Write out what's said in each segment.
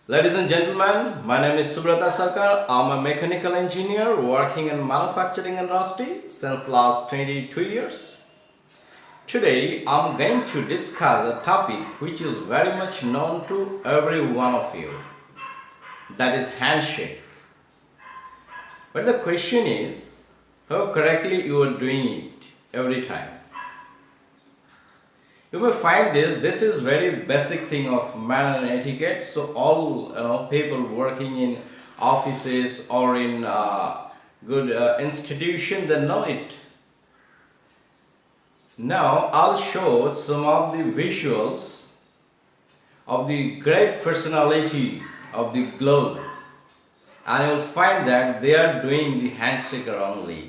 Ladies and gentlemen, my name is Subrata Sarkar. I'm a mechanical engineer working in manufacturing industry since last 22 years. Today, I'm going to discuss a topic which is very much known to every one of you. That is handshake. But the question is, how correctly you are doing it every time. You may find this is very basic thing of manner and etiquette. So all people working in offices or in good institution, they know it. Now I'll show some of the visuals of the great personality of the globe, and you'll find that they are doing the handshake wrongly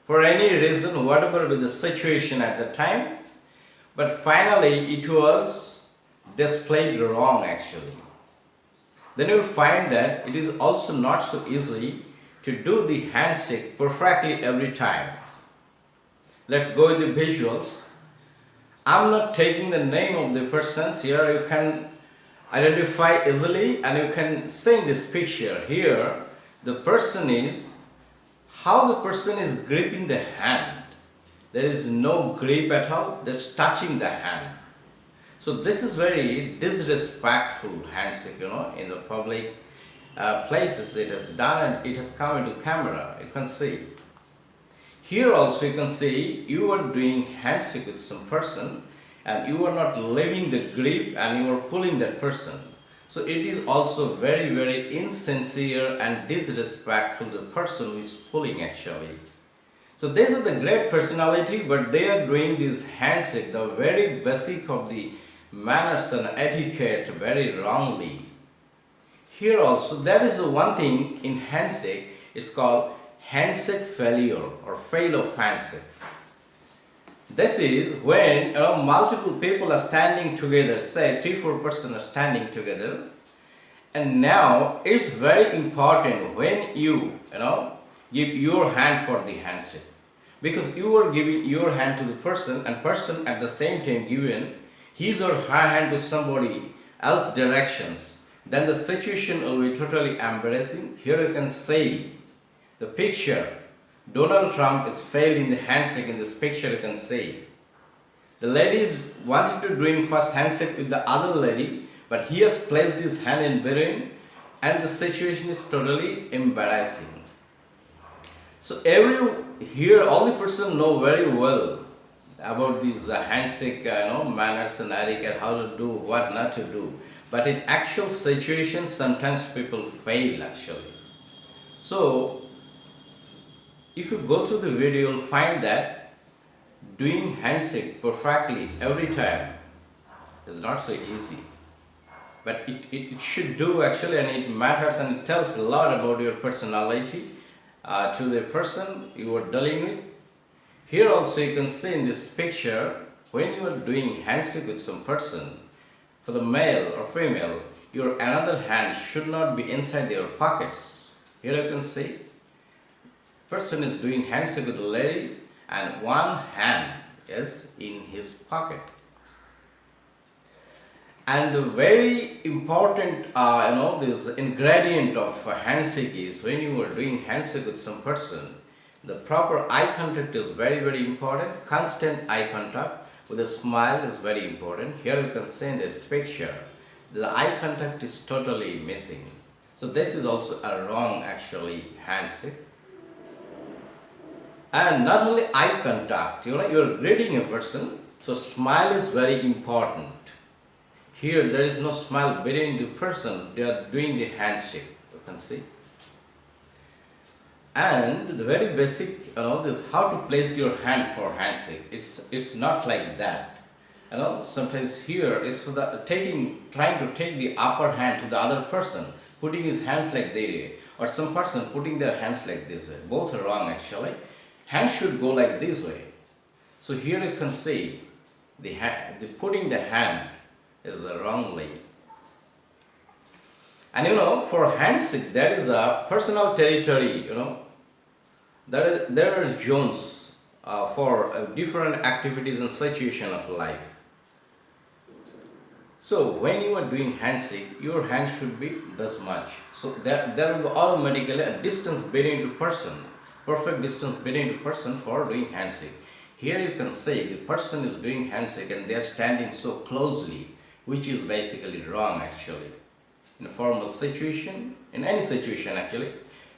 for any reason, whatever be the situation at the time. But finally, it was displayed wrong actually. Then you'll find that it is also not so easy to do the handshake perfectly every time. Let's go with the visuals. I'm not taking the name of the persons here. You can identify easily and you can see in this picture here the person is how the person is gripping the hand. There is no grip at all, just touching the hand. So this is very disrespectful handshake, in the public places it is done and it has come into camera, you can see. Here also you can see you are doing handshake with some person and you are not leaving the grip and you are pulling that person. So it is also very very insincere and disrespectful to the person who is pulling actually. So this is the great personality, but they are doing this handshake, the very basic of the manners and etiquette, very wrongly. Here also, that is the one thing in handshake, it's called handshake failure or fail of handshake. This is when multiple people are standing together, say 3-4 persons are standing together, and now it's very important when give your hand for the handshake, because you are giving your hand to the person and person at the same time given his or her hand to somebody else directions, then the situation will be totally embarrassing. Here you can see the picture. Donald Trump is failed in the handshake. In this picture you can see the lady is wanted to doing first handshake with the other lady, but he has placed his hand in between and the situation is totally embarrassing. So here all the person know very well about these handshake manners and etiquette, how to do, what not to do. But in actual situations, sometimes people fail actually. So if you go through the video, you'll find that doing handshake perfectly every time is not so easy. But it should do actually, and it matters and it tells a lot about your personality to the person you are dealing with. Here also you can see in this picture, when you are doing handshake with some person, for the male or female, your another hand should not be inside their pockets. Here you can see, person is doing handshake with the lady and one hand is in his pocket. And the very important, this ingredient of handshake is when you are doing handshake with some person, the proper eye contact is very very important. Constant eye contact with a smile is very important. Here you can see in this picture, the eye contact is totally missing. So this is also a wrong actually handshake. And not only eye contact, you're greeting a person, so smile is very important. Here there is no smile between the person, they are doing the handshake, you can see. And the very basic, this how to place your hand for handshake. It's not like that. Sometimes here is for the trying to take the upper hand to the other person, putting his hands like this, or some person putting their hands like this way. Both are wrong actually. Hand should go like this way. So here you can see the putting the hand is wrongly. And for handshake, that is a personal territory. There are zones for different activities and situation of life. So when you are doing handshake, your hand should be this much. So there will be automatically a distance between two person, perfect distance between two person for doing handshake. Here you can say the person is doing handshake and they are standing so closely, which is basically wrong actually. In a formal situation, in any situation actually,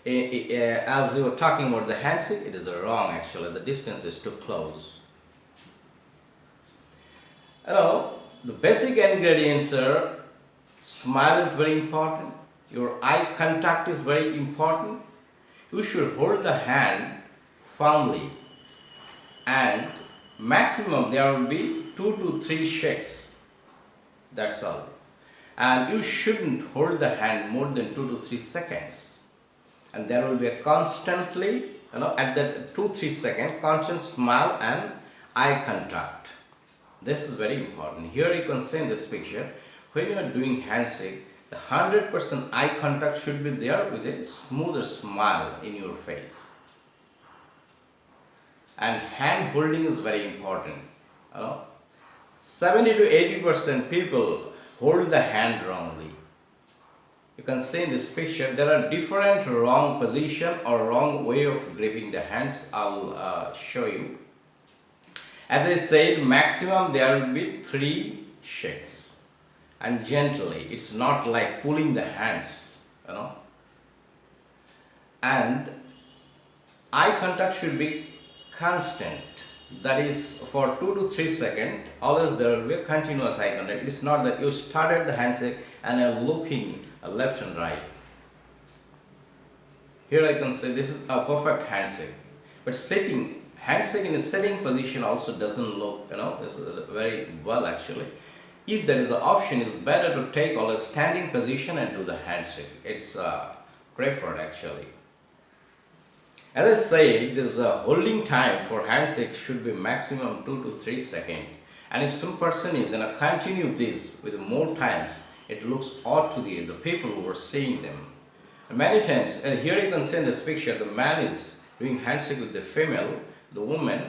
as you were talking about the handshake, it is wrong actually. The distance is too close. The basic ingredients are smile is very important, your eye contact is very important, you should hold the hand firmly, and maximum there will be 2 to 3 shakes. That's all. And you shouldn't hold the hand more than 2 to 3 seconds. And there will be a constantly, at that 2-3 second, constant smile and eye contact. This is very important. Here you can see in this picture, when you are doing handshake, the 100% eye contact should be there with a smoother smile in your face. And hand holding is very important. 70 to 80% people hold the hand wrongly. You can see in this picture, there are different wrong position or wrong way of gripping the hands. I'll show you. As I said, maximum there will be 3 shakes, and gently. It's not like pulling the hands, And eye contact should be constant. That is for 2 to 3 seconds. Always there will be a continuous eye contact. It's not that you started the handshake and are looking left and right. Here I can say this is a perfect handshake, but handshake in a sitting position also doesn't look, very well actually. If there is an option, it's better to take all a standing position and do the handshake. It's preferred actually. As I said, this holding time for handshake should be maximum 2 to 3 seconds. And if some person is going to continue this with more times, it looks odd to the people who are seeing them. And many times, and here you can see in this picture, the man is doing handshake with the female, the woman,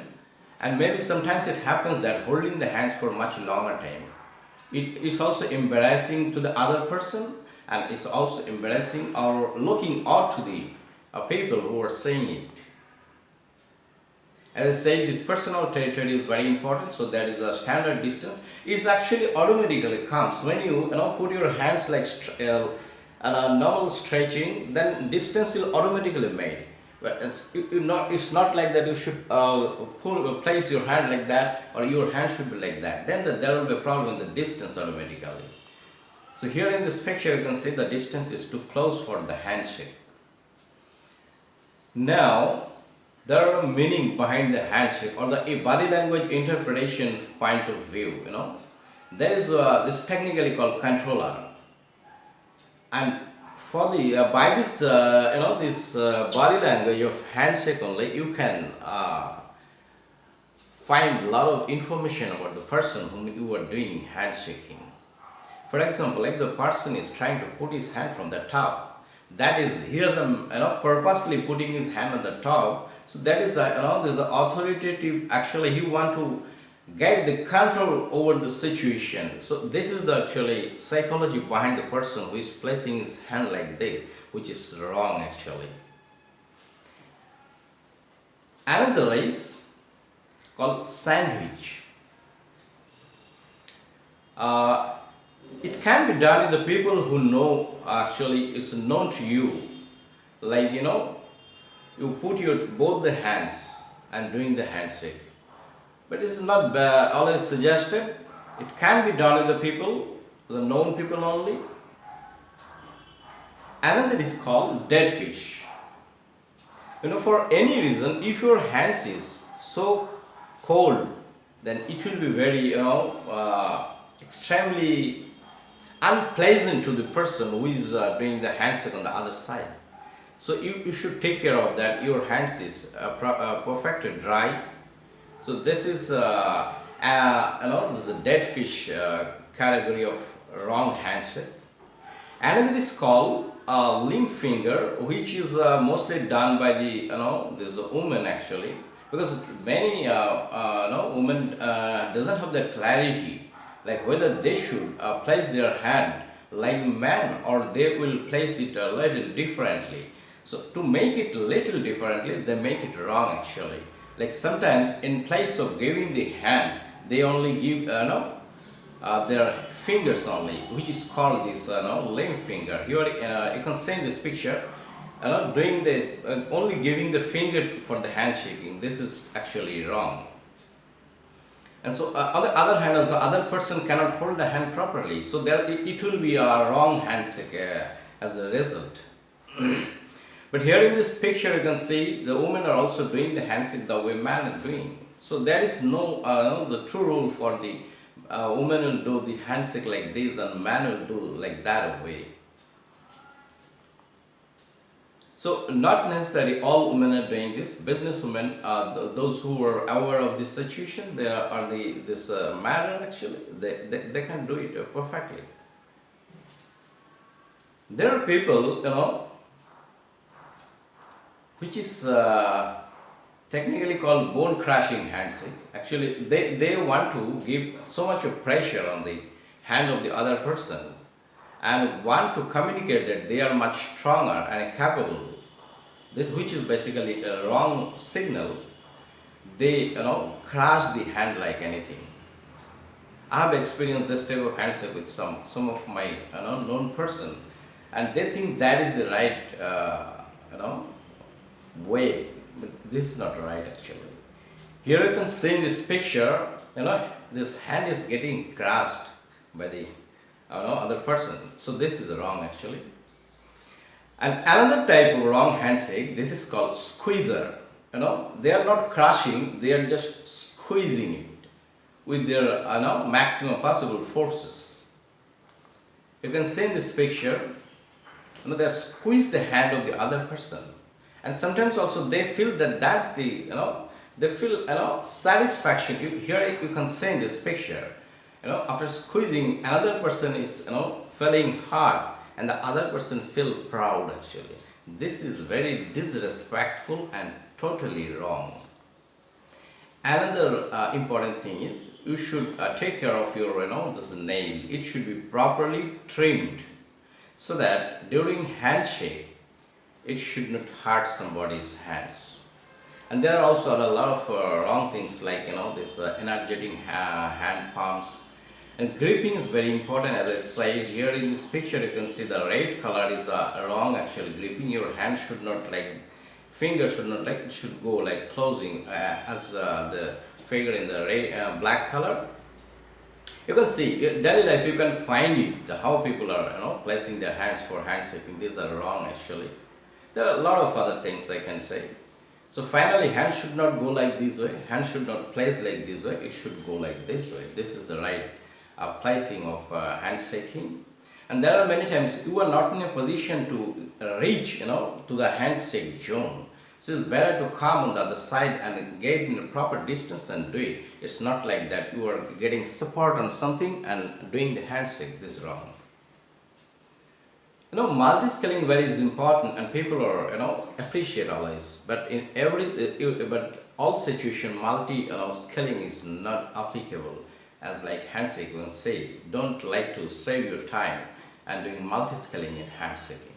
and maybe sometimes it happens that holding the hands for much longer time. It is also embarrassing to the other person, and it's also embarrassing or looking odd to the people who are saying it. As I said, this personal territory is very important, so that is a standard distance. It's actually automatically comes when you put your hands like normal stretching, then distance will automatically made. But it's not like that you should place your hand like that or your hand should be like that. Then there will be a problem with the distance automatically. So here in this picture you can see the distance is too close for the handshake. Now there are a meaning behind the handshake or the body language interpretation point of view. There is this technically called controller, and for the by this this body language of handshake only, you can find a lot of information about the person whom you are doing handshaking. For example, if the person is trying to put his hand from the top, that is he is purposely putting his hand on the top. So that is there's an authoritative. Actually, he want to get the control over the situation. So this is the actually psychology behind the person who is placing his hand like this, which is wrong actually. Another is called sandwich. It can be done with the people who know actually is known to you, like you put your both the hands and doing the handshake. But it's not always suggested. It can be done with the people, the known people only. Another is called dead fish. For any reason, if your hands is so cold, then it will be very, extremely unpleasant to the person who is doing the handshake on the other side. So you should take care of that. Your hands is perfectly dry. So this is this is a dead fish category of wrong handshake. Another is called limp finger, which is mostly done by the this woman actually, because many women doesn't have the clarity like whether they should place their hand like man or they will place it a little differently. So to make it a little differently, they make it wrong actually. Like sometimes in place of giving the hand, they only give their fingers only, which is called this lame finger. Here you can see in this picture, doing the only giving the finger for the handshaking. This is actually wrong. And so, on the other hand, also other person cannot hold the hand properly. So there, it will be a wrong handshake as a result. But here in this picture, you can see the women are also doing the handshake the way man is doing. So there is no the true rule for the woman will do the handshake like this and man will do like that way. So not necessarily all women are doing this. Businesswomen, those who are aware of this situation, they are this matter actually. They can do it perfectly. There are people, which is technically called bone crushing handshake. Actually, they want to give so much of pressure on the hand of the other person and want to communicate that they are much stronger and capable. This, which is basically a wrong signal. They crush the hand like anything. I have experienced this type of handshake with some of my known person, and they think that is the right way, but this is not right actually. Here you can see in this picture, this hand is getting crushed by the other person. So this is wrong actually. And another type of wrong handshake, this is called squeezer. They are not crushing, they are just squeezing it with their maximum possible forces. You can see in this picture, they squeeze the hand of the other person, and sometimes also they feel that that's the they feel satisfaction. Here you can see in this picture, after squeezing, another person is feeling hard and the other person feel proud actually. This is very disrespectful and totally wrong. Another important thing is you should take care of your this nail. It should be properly trimmed so that during handshake it should not hurt somebody's hands. And there are also a lot of wrong things like this energetic hand palms. And gripping is very important. As I said, here in this picture you can see the red color is wrong actually. Gripping your hand should not finger should not it should go like closing as the finger in the red, black color. You can see in daily life you can find it how people are placing their hands for handshaking. These are wrong actually. There are a lot of other things I can say. So finally, hand should not go like this way. Hand should not place like this way. It should go like this way. This is the right placing of handshaking. And there are many times you are not in a position to reach to the handshake zone. So it's better to come on the other side and get in a proper distance and do it. It's not like that you are getting support on something and doing the handshake. This is wrong. Multi-skilling very is important, and people are appreciate always. But in but all situation, multi-skilling is not applicable. As like handshake, you can say, don't like to save your time and doing multi-skilling in handshaking.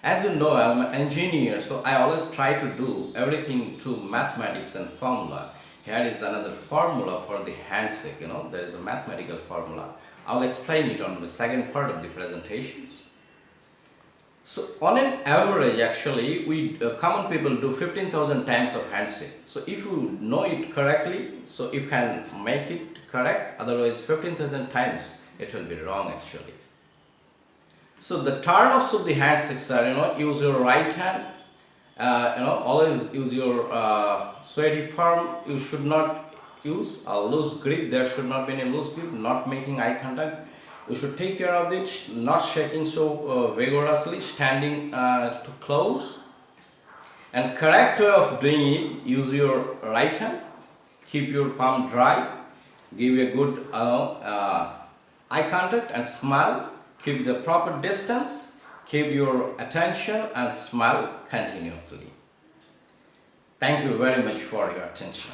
As you know, I'm an engineer, so I always try to do everything through mathematics and formula. Here is another formula for the handshake. There is a mathematical formula. I'll explain it on the second part of the presentations. So on an average, actually, we common people do 15,000 times of handshake. So if you know it correctly, so you can make it correct. Otherwise, 15,000 times it will be wrong actually. So the turn-offs of the handshakes are, use your right hand. Always use your sweaty palm. You should not use a loose grip. There should not be any loose grip. Not making eye contact. We should take care of it, not shaking so vigorously, standing to close. And correct way of doing it, use your right hand, keep your palm dry, give a good eye contact and smile, keep the proper distance, keep your attention and smile continuously. Thank you very much for your attention.